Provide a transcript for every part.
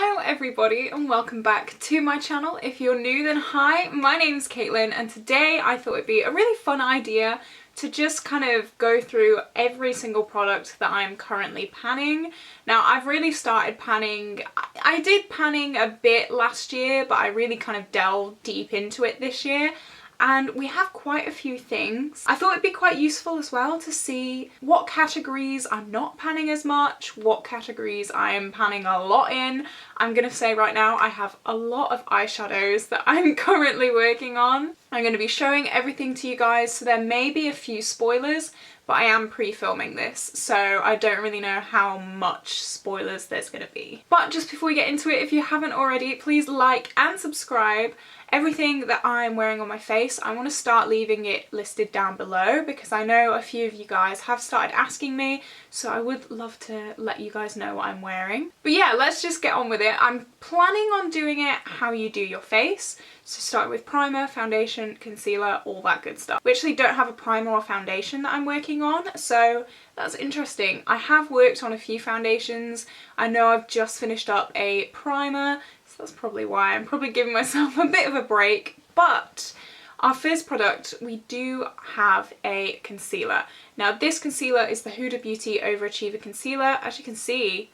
Hello everybody and welcome back to my channel. If you're new then hi, my name's Caitlin and today I thought it'd be a really fun idea to just kind of go through every single product that I'm currently panning. Now I've really started panning, I did panning a bit last year but I really kind of delved deep into it this year. And we have quite a few things. I thought it'd be quite useful as well to see what categories I'm not panning as much, what categories I am panning a lot in. I'm gonna say right now I have a lot of eyeshadows that I'm currently working on. I'm going to be showing everything to you guys, so there may be a few spoilers, but I am pre-filming this, so I don't really know how much spoilers there's going to be. But just before we get into it, if you haven't already, please like and subscribe. Everything that I'm wearing on my face, I want to start leaving it listed down below because I know a few of you guys have started asking me, so I would love to let you guys know what I'm wearing. But yeah, let's just get on with it. I'm planning on doing it how you do your face. So start with primer, foundation, concealer, all that good stuff. We actually don't have a primer or foundation that I'm working on, so that's interesting. I have worked on a few foundations. I know I've just finished up a primer, so that's probably why I'm probably giving myself a bit of a break. But our first product, we do have a concealer. Now this concealer is the Huda Beauty Overachiever Concealer. As you can see,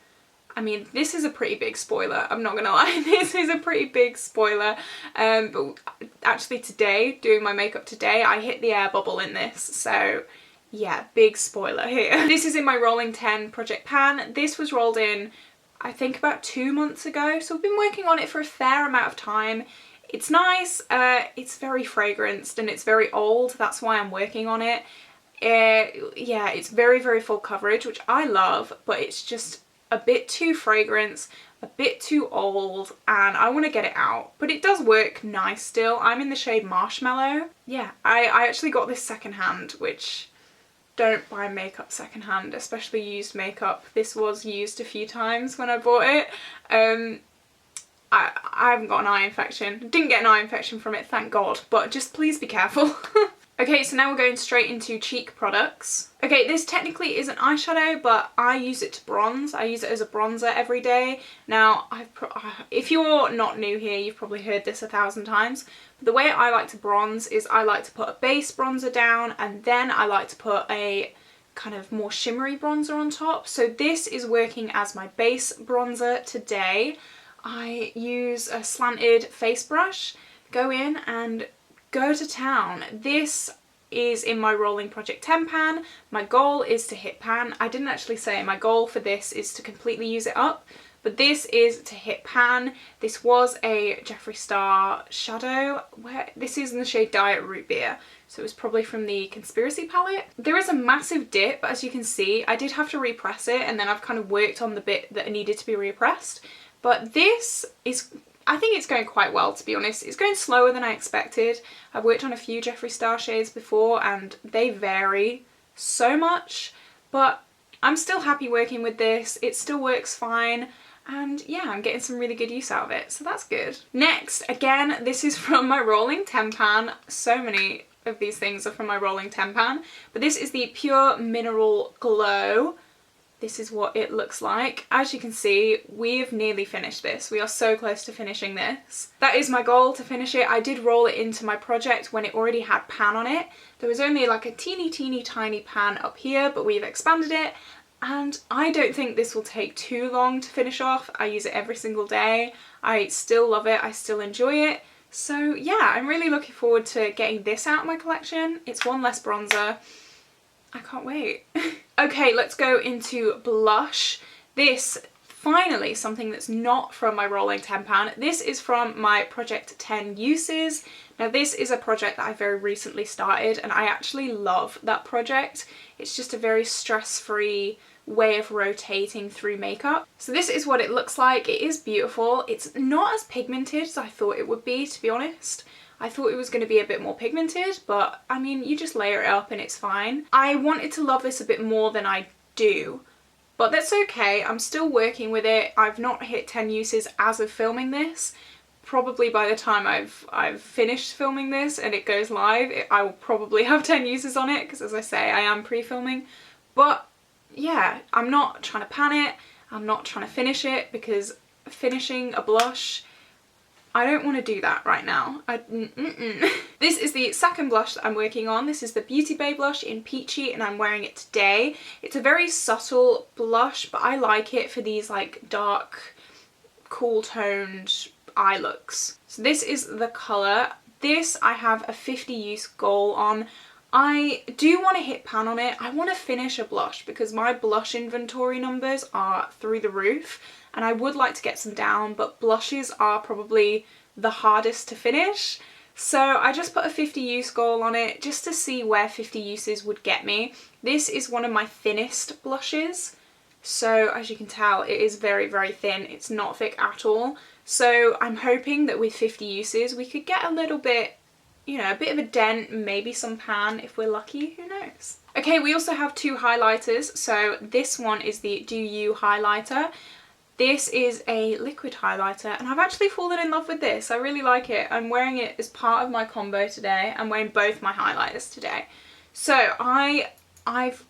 I mean, this is a pretty big spoiler, I'm not gonna lie, this is a pretty big spoiler, but actually today, doing my makeup today, I hit the air bubble in this, so yeah, big spoiler here. This is in my Rolling 10 Project Pan. This was rolled in, I think about 2 months ago, so I've been working on it for a fair amount of time. It's nice, it's very fragranced and it's very old, that's why I'm working on it. Yeah, it's very, very full coverage, which I love, but it's just a bit too fragrance, a bit too old, and I want to get it out. But it does work nice still. I'm in the shade Marshmallow. Yeah, I actually got this secondhand, which don't buy makeup secondhand, especially used makeup. This was used a few times when I bought it. I haven't got an eye infection. Didn't get an eye infection from it, thank God, but just please be careful. Okay, so now we're going straight into cheek products. Okay, this technically is an eyeshadow, but I use it to bronze. I use it as a bronzer every day. Now, if you're not new here, you've probably heard this 1,000 times. But the way I like to bronze is I like to put a base bronzer down, and then I like to put a kind of more shimmery bronzer on top. So this is working as my base bronzer today. I use a slanted face brush, go in and go to town. This is in my Rolling Project 10 pan. My goal is to hit pan. I didn't actually say my goal for this is to completely use it up, but this is to hit pan. This was a Jeffree Star shadow. This is in the shade Diet Root Beer, so it was probably from the Conspiracy palette. There is a massive dip, as you can see. I did have to repress it, and then I've kind of worked on the bit that needed to be repressed. But this is, I think it's going quite well, to be honest. It's going slower than I expected. I've worked on a few Jeffree Star shades before and they vary so much, but I'm still happy working with this. It still works fine, and yeah, I'm getting some really good use out of it, so that's good. Next, again, this is from my Rolling 10 pan. So many of these things are from my Rolling 10 pan, but this is the Pur Mineral Glow. This is what it looks like. As you can see, we've nearly finished this. We are so close to finishing this. That is my goal, to finish it. I did roll it into my project when it already had pan on it. There was only like a teeny tiny pan up here, but we've expanded it. And I don't think this will take too long to finish off. I use it every single day. I still love it. I still enjoy it. So yeah, I'm really looking forward to getting this out of my collection. It's one less bronzer. I can't wait. Okay, let's go into blush. This, finally, something that's not from my Rolling 10 pan. This is from my Project 10 Uses. Now this is a project that I very recently started and I actually love that project. It's just a very stress-free way of rotating through makeup. So this is what it looks like. It is beautiful. It's not as pigmented as I thought it would be, to be honest. I thought it was going to be a bit more pigmented, but I mean, you just layer it up and it's fine. I wanted to love this a bit more than I do, but that's okay. I'm still working with it. I've not hit 10 uses as of filming this. Probably by the time I've finished filming this and it goes live, I will probably have 10 uses on it because, as I say, I am pre-filming. But yeah, I'm not trying to pan it. I'm not trying to finish it because finishing a blush, I don't want to do that right now. This is the second blush that I'm working on. This is the BeautyBay blush in Peachy, and I'm wearing it today. It's a very subtle blush, but I like it for these like dark, cool toned eye looks. So this is the colour. This I have a 50 use goal on. I do want to hit pan on it. I want to finish a blush because my blush inventory numbers are through the roof, and I would like to get some down, but blushes are probably the hardest to finish. So I just put a 50 use goal on it just to see where 50 uses would get me. This is one of my thinnest blushes. So as you can tell, it is very, very thin. It's not thick at all. So I'm hoping that with 50 uses, we could get a little bit, you know, a bit of a dent, maybe some pan if we're lucky, who knows. Okay, we also have two highlighters. So this one is the Do You highlighter. This is a liquid highlighter, and I've actually fallen in love with this. I really like it. I'm wearing it as part of my combo today. I'm wearing both my highlighters today. So I've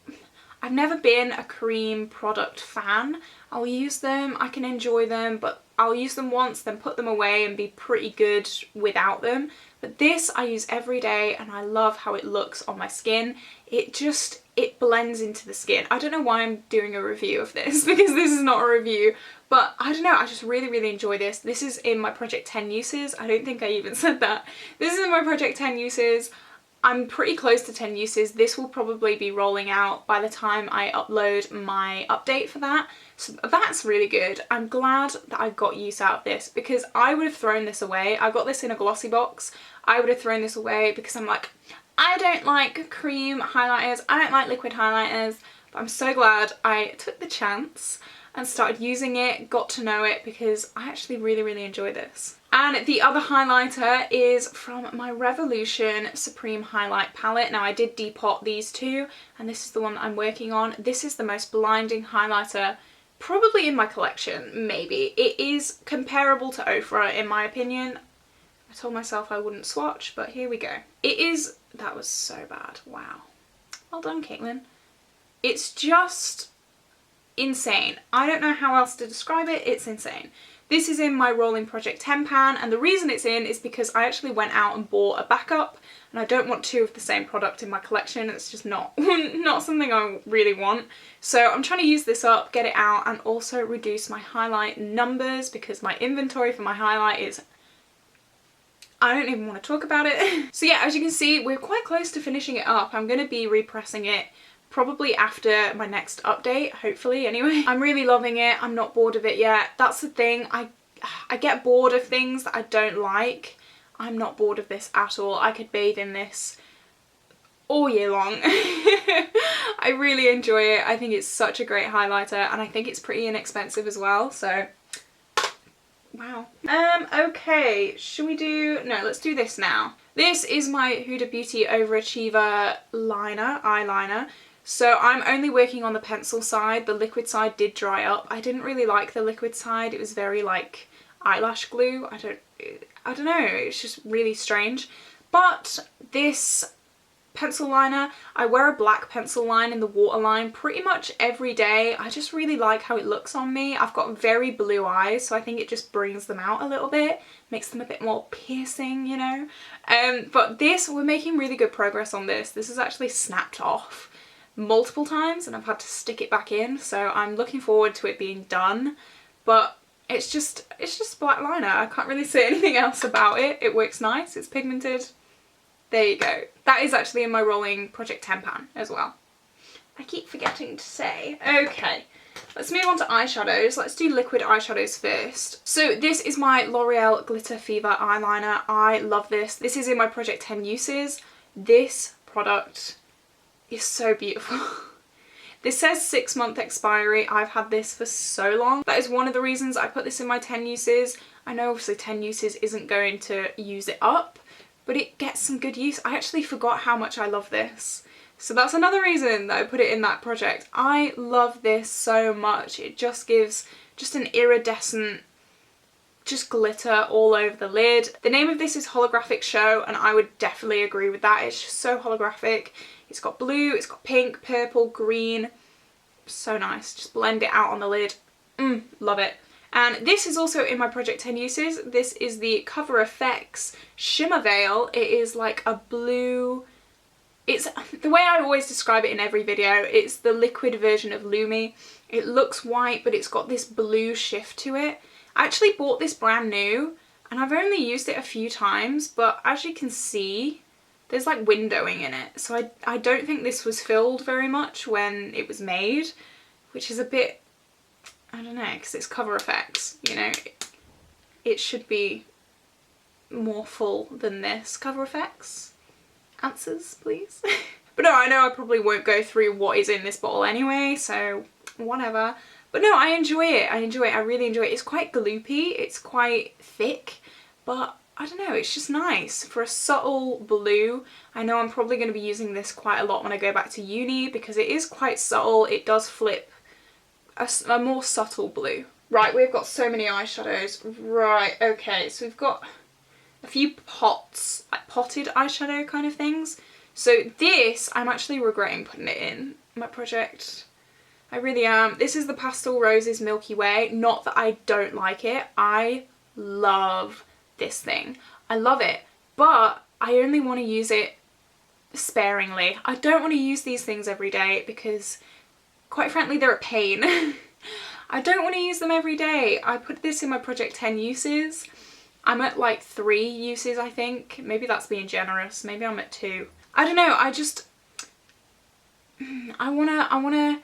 never been a cream product fan. I'll use them, I can enjoy them, but I'll use them once, then put them away and be pretty good without them. But this I use every day, and I love how it looks on my skin. It blends into the skin. I don't know why I'm doing a review of this because this is not a review, but I don't know, I just really, really enjoy this. This is in my Project 10 uses. I don't think I even said that. This is in my Project 10 uses. I'm pretty close to 10 uses. This will probably be rolling out by the time I upload my update for that. So that's really good. I'm glad that I got use out of this because I would have thrown this away. I got this in a glossy box. I would have thrown this away because I'm like, I don't like cream highlighters. I don't like liquid highlighters. But I'm so glad I took the chance and started using it, got to know it, because I actually really, really enjoy this. And the other highlighter is from my Revolution Supreme Highlight Palette. Now I did depot these two, and this is the one that I'm working on. This is the most blinding highlighter probably in my collection, maybe. It is comparable to Ofra in my opinion. I told myself I wouldn't swatch, but here we go. It is, that was so bad, wow. Well done, Caitlin. It's just insane. I don't know how else to describe it, it's insane. This is in my Rolling Project 10 pan, and the reason it's in is because I actually went out and bought a backup, and I don't want two of the same product in my collection. It's just not something I really want. So I'm trying to use this up, get it out, and also reduce my highlight numbers because my inventory for my highlight is, I don't even want to talk about it. So yeah, as you can see, we're quite close to finishing it up. I'm going to be repressing it probably after my next update, hopefully anyway. I'm really loving it. I'm not bored of it yet. That's the thing. I get bored of things that I don't like. I'm not bored of this at all. I could bathe in this all year long. I really enjoy it. I think it's such a great highlighter, and I think it's pretty inexpensive as well, so wow. Okay, should we do, no, let's do this now. This is my Huda Beauty Overachiever eyeliner. So I'm only working on the pencil side. The liquid side did dry up. I didn't really like the liquid side. It was very like eyelash glue. I don't know, it's just really strange. But this pencil liner, I wear a black pencil line in the waterline pretty much every day. I just really like how it looks on me. I've got very blue eyes, so I think it just brings them out a little bit, makes them a bit more piercing, you know. But this, we're making really good progress on this. This is actually snapped off multiple times and I've had to stick it back in, so I'm looking forward to it being done. But it's just a black liner. I can't really say anything else about it. It works nice, it's pigmented. There you go. That is actually in my Rolling Project 10 pan as well. I keep forgetting to say. Okay, let's move on to eyeshadows. Let's do liquid eyeshadows first. So this is my L'Oreal Glitter Fever eyeliner. I love this. This is in my Project 10 uses. This product is so beautiful. This says 6-month expiry. I've had this for so long. That is one of the reasons I put this in my 10 uses. I know obviously 10 uses isn't going to use it up, but it gets some good use. I actually forgot how much I love this. So that's another reason that I put it in that project. I love this so much. It just gives just an iridescent, just glitter all over the lid. The name of this is Holographic Show, and I would definitely agree with that. It's just so holographic. It's got blue, it's got pink, purple, green. So nice. Just blend it out on the lid. Love it. And this is also in my Project 10 uses. This is the Cover FX Shimmer Veil. It is like a blue... It's the way I always describe it in every video. It's the liquid version of Lumi. It looks white, but it's got this blue shift to it. I actually bought this brand new, and I've only used it a few times, but as you can see, there's like windowing in it. So I don't think this was filled very much when it was made, which is a bit, I don't know, because it's Cover FX, you know. It should be more full than this. Cover FX? Answers, please. But no, I know I probably won't go through what is in this bottle anyway, so whatever. But no, I enjoy it. I enjoy it. I really enjoy it. It's quite gloopy. It's quite thick, but I don't know, it's just nice. For a subtle blue, I know I'm probably going to be using this quite a lot when I go back to uni because it is quite subtle. It does flip a more subtle blue. Right, we've got so many eyeshadows. Right, okay, so we've got a few pots, like potted eyeshadow kind of things. So this, I'm actually regretting putting it in my project. I really am. This is the Pastel Roses Milky Way. Not that I don't like it. I love this thing. I love it. But I only want to use it sparingly. I don't want to use these things every day because, quite frankly, they're a pain. I don't want to use them every day. I put this in my Project 10 uses. I'm at like 3 uses, I think. Maybe that's being generous. Maybe I'm at 2. I don't know. I wanna,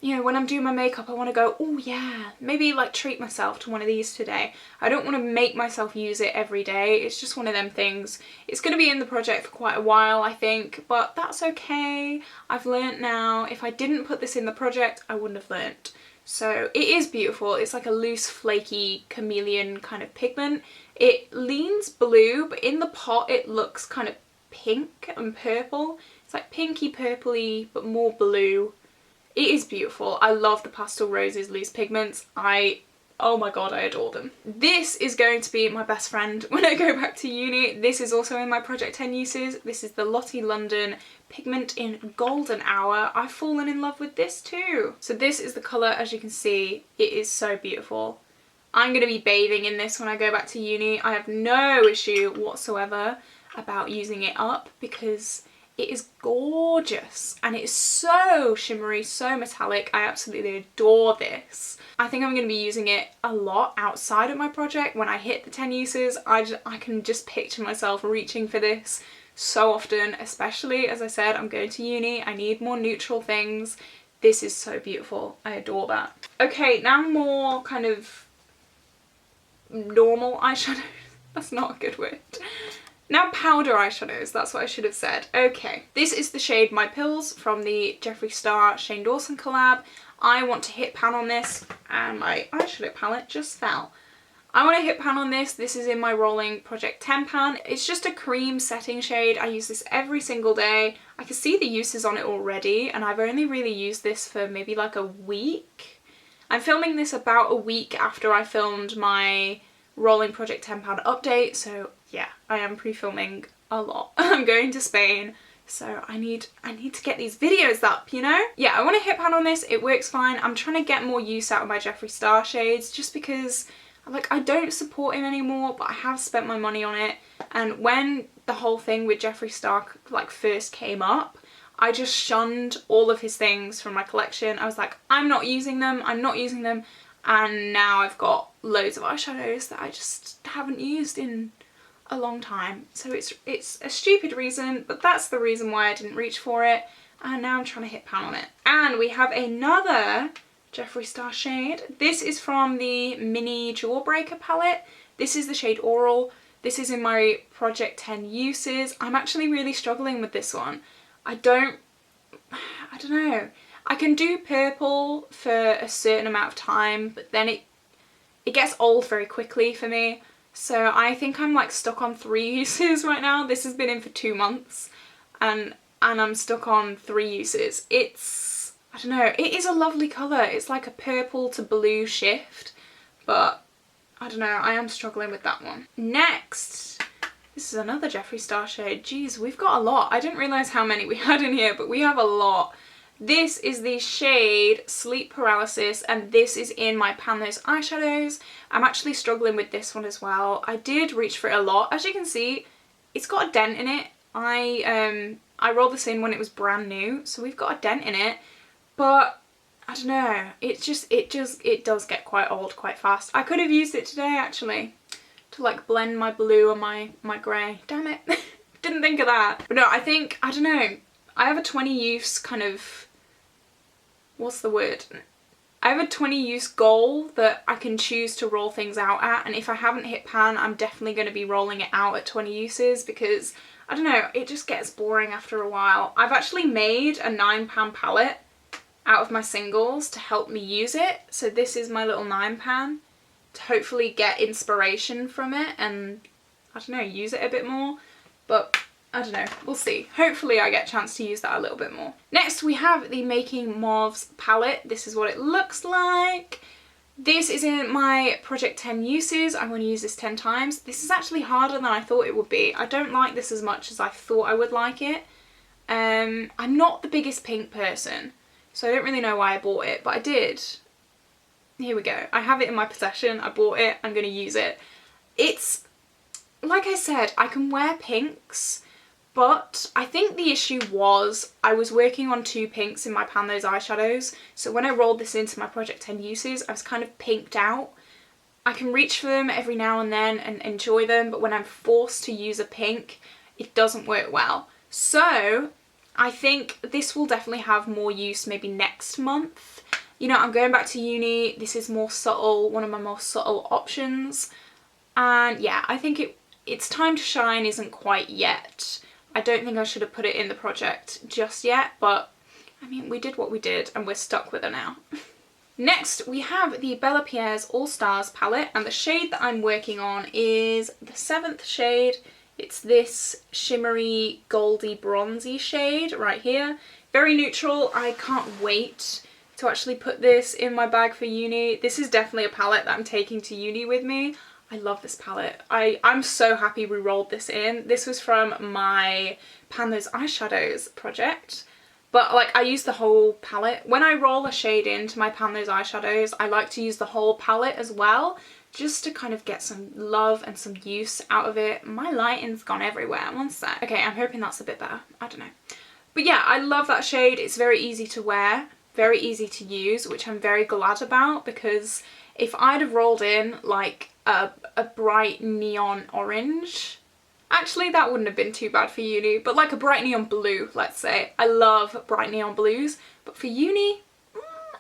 you know, when I'm doing my makeup, I want to go, oh yeah, maybe like treat myself to one of these today. I don't want to make myself use it every day. It's just one of them things. It's going to be in the project for quite a while, I think, but that's okay. I've learnt now. If I didn't put this in the project, I wouldn't have learnt. So it is beautiful. It's like a loose, flaky, chameleon kind of pigment. It leans blue, but in the pot it looks kind of pink and purple. It's like pinky purpley, but more blue. It is beautiful. I love the Pastel Roses loose pigments. Oh my god, I adore them. This is going to be my best friend when I go back to uni. This is also in my Project 10 uses. This is the Lottie London Pigment in Golden Hour. I've fallen in love with this too. So this is the colour, as you can see. It is so beautiful. I'm going to be bathing in this when I go back to uni. I have no issue whatsoever about using it up because it is gorgeous and it is so shimmery, so metallic. I absolutely adore this. I think I'm going to be using it a lot outside of my project. When I hit the 10 uses, I can just picture myself reaching for this so often, especially, as I said, I'm going to uni. I need more neutral things. This is so beautiful. I adore that. Okay, now more kind of normal eyeshadow. That's not a good word. Now powder eyeshadows, that's what I should have said. Okay, this is the shade My Pills from the Jeffree Star Shane Dawson collab. I want to hit pan on this, and my eyeshadow palette just fell. I want to hit pan on this. This is in my rolling Project 10 pan. It's just a cream setting shade. I use this every single day. I can see the uses on it already, and I've only really used this for maybe like a week. I'm filming this about a week after I filmed my rolling Project 10 pan update, so yeah, I am pre-filming a lot. I'm going to Spain, so I need to get these videos up, you know? Yeah, I want to hit pan on this. It works fine. I'm trying to get more use out of my Jeffree Star shades just because I don't support him anymore, but I have spent my money on it. And when the whole thing with Jeffree Star like first came up, I just shunned all of his things from my collection. I was like, I'm not using them. And now I've got loads of eyeshadows that I just haven't used in a long time. So it's a stupid reason, but that's the reason why I didn't reach for it. And now I'm trying to hit pan on it. And we have another Jeffree Star shade. This is from the mini Jawbreaker palette. This is the shade Oral. This is in my Project 10 uses. I'm actually really struggling with this one. I don't know. I can do purple for a certain amount of time, but then it gets old very quickly for me. So I think I'm like stuck on 3 uses right now. This has been in for 2 months and I'm stuck on 3 uses. I don't know, it is a lovely colour. It's like a purple to blue shift, but I don't know, I am struggling with that one. Next, this is another Jeffree Star shade. Jeez, we've got a lot. I didn't realise how many we had in here, but we have a lot. This is the shade Sleep Paralysis, and this is in my Pan Those Eyeshadows. I'm actually struggling with this one as well. I did reach for it a lot. As you can see, it's got a dent in it. I rolled this in when it was brand new, so we've got a dent in it, but I don't know, it does get quite old quite fast. I could have used it today actually to like blend my blue and my grey. Damn it. Didn't think of that. But no, I don't know, I have a 20 use kind of, what's the word? I have a 20 use goal that I can choose to roll things out at, and if I haven't hit pan, I'm definitely going to be rolling it out at 20 uses because, I don't know, it just gets boring after a while. I've actually made a 9-pan palette out of my singles to help me use it. So this is my little 9-pan to hopefully get inspiration from it and, I don't know, use it a bit more. But I don't know, we'll see. Hopefully I get a chance to use that a little bit more. Next we have the Making Mauves palette. This is what it looks like. This is in my Project 10 uses. I'm going to use this 10 times. This is actually harder than I thought it would be. I don't like this as much as I thought I would like it. I'm not the biggest pink person, so I don't really know why I bought it, but I did. Here we go. I have it in my possession. I bought it. I'm going to use it. It's, like I said, I can wear pinks, but I think the issue was I was working on 2 pinks in my Pan Those eyeshadows, so when I rolled this into my Project 10 uses, I was kind of pinked out. I can reach for them every now and then and enjoy them, but when I'm forced to use a pink, it doesn't work well. So I think this will definitely have more use maybe next month. You know, I'm going back to uni, this is more subtle, one of my more subtle options, and yeah, I think its time to shine isn't quite yet. I don't think I should have put it in the project just yet, but I mean, we did what we did and we're stuck with it now. Next, we have the Bellapierre's All Stars palette, and the shade that I'm working on is the 7th shade. It's this shimmery, goldy, bronzy shade right here. Very neutral. I can't wait to actually put this in my bag for uni. This is definitely a palette that I'm taking to uni with me. I love this palette. I'm so happy we rolled this in. This was from my Pan Those Eyeshadows project. But like, I use the whole palette. When I roll a shade into my Pan Those Eyeshadows, I like to use the whole palette as well, just to kind of get some love and some use out of it. My lighting's gone everywhere. One sec. Okay, I'm hoping that's a bit better. I don't know. But yeah, I love that shade. It's very easy to wear, very easy to use, which I'm very glad about, because if I'd have rolled in like a bright neon orange, actually that wouldn't have been too bad for uni, but like a bright neon blue, let's say. I love bright neon blues, but for uni,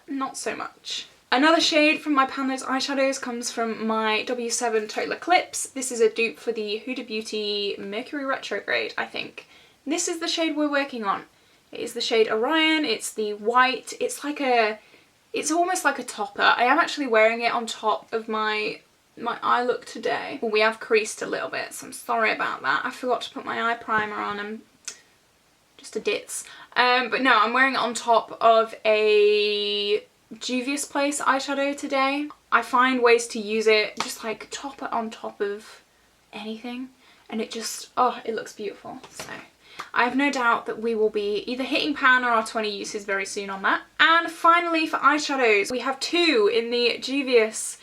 not so much. Another shade from my Pan Those eyeshadows comes from my W7 Total Eclipse. This is a dupe for the Huda Beauty Mercury Retrograde, I think. This is the shade we're working on. It is the shade Orion. It's the white. It's almost like a topper. I am actually wearing it on top of my eye look today. Well, we have creased a little bit, so I'm sorry about that. I forgot to put my eye primer on and just a ditz. But no, I'm wearing it on top of a Juvias Place eyeshadow today. I find ways to use it, just like top it on top of anything, and it just, oh, it looks beautiful. So I have no doubt that we will be either hitting pan or our 20 uses very soon on that. And finally, for eyeshadows, we have 2 in the Juvias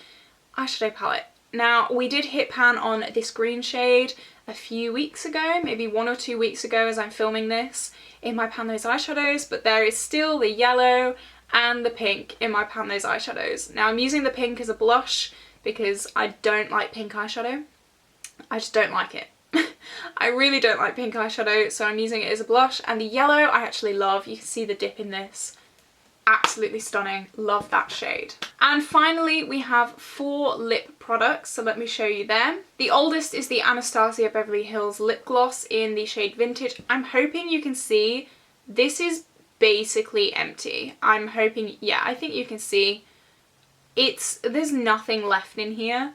eyeshadow palette. Now, we did hit pan on this green shade a few weeks ago, maybe 1 or 2 weeks ago as I'm filming this, in my Pan Those eyeshadows, but there is still the yellow and the pink in my Pan Those eyeshadows. Now, I'm using the pink as a blush because I don't like pink eyeshadow. I just don't like it. I really don't like pink eyeshadow, so I'm using it as a blush. And the yellow I actually love. You can see the dip in this. Absolutely stunning. Love that shade. And finally, we have 4 lip products, so let me show you them. The oldest is the Anastasia Beverly Hills Lip Gloss in the shade Vintage. I'm hoping you can see this is basically empty. I'm hoping, yeah, I think you can see there's nothing left in here.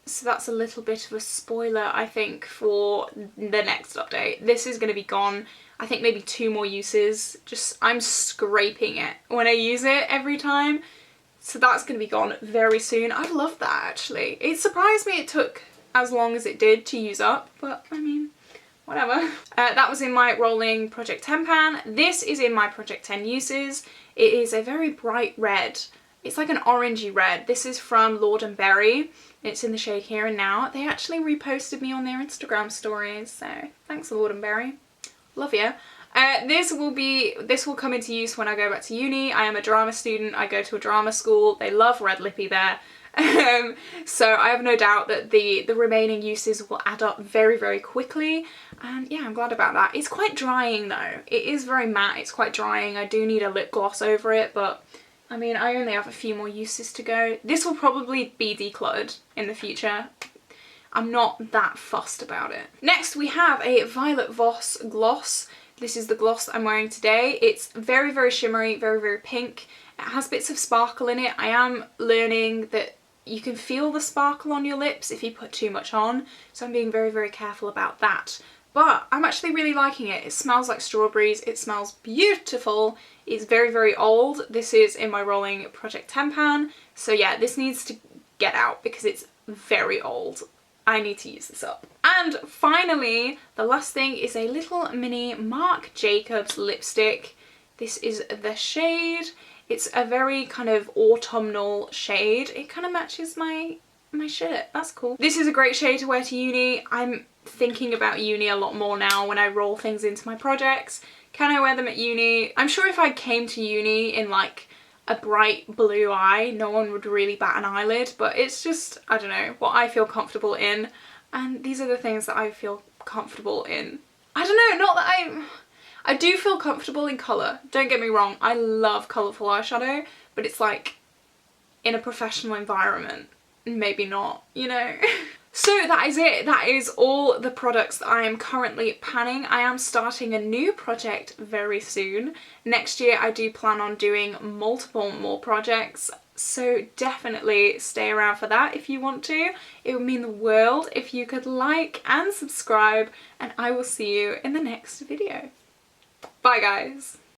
So that's a little bit of a spoiler, I think, for the next update. This is going to be gone. I think maybe 2 more uses. I'm scraping it when I use it every time. So that's going to be gone very soon. I love that, actually. It surprised me it took as long as it did to use up, but I mean, whatever. That was in my rolling Project 10 pan. This is in my Project 10 uses. It is a very bright red. It's like an orangey red. This is from Lord & Berry. It's in the shade Here and Now. They actually reposted me on their Instagram stories, so thanks Lord & Berry. Love you. This will come into use when I go back to uni. I am a drama student. I go to a drama school. They love red lippy there. So I have no doubt that the remaining uses will add up very, very quickly. And yeah, I'm glad about that. It's quite drying though. It is very matte. It's quite drying. I do need a lip gloss over it, but I mean, I only have a few more uses to go. This will probably be decluttered in the future. I'm not that fussed about it. Next, we have a Violet Voss gloss. This is the gloss that I'm wearing today. It's very, very shimmery, very, very pink. It has bits of sparkle in it. I am learning that you can feel the sparkle on your lips if you put too much on, so I'm being very, very careful about that. But I'm actually really liking it. It smells like strawberries. It smells beautiful. It's very, very old. This is in my rolling Project 10 pan. So yeah, this needs to get out because it's very old. I need to use this up. And finally, the last thing is a little mini Marc Jacobs lipstick. This is the shade. It's a very kind of autumnal shade. It kind of matches my shirt. That's cool. This is a great shade to wear to uni. I'm thinking about uni a lot more now when I roll things into my projects. Can I wear them at uni? I'm sure if I came to uni in like a bright blue eye, no one would really bat an eyelid, but it's just, I don't know, what I feel comfortable in, and these are the things that I feel comfortable in. I don't know, not that I do feel comfortable in colour, don't get me wrong, I love colourful eyeshadow, but it's like in a professional environment, maybe not, you know. So that is it. That is all the products that I am currently panning. I am starting a new project very soon. Next year I do plan on doing multiple more projects, so definitely stay around for that if you want to. It would mean the world if you could like and subscribe, and I will see you in the next video. Bye guys!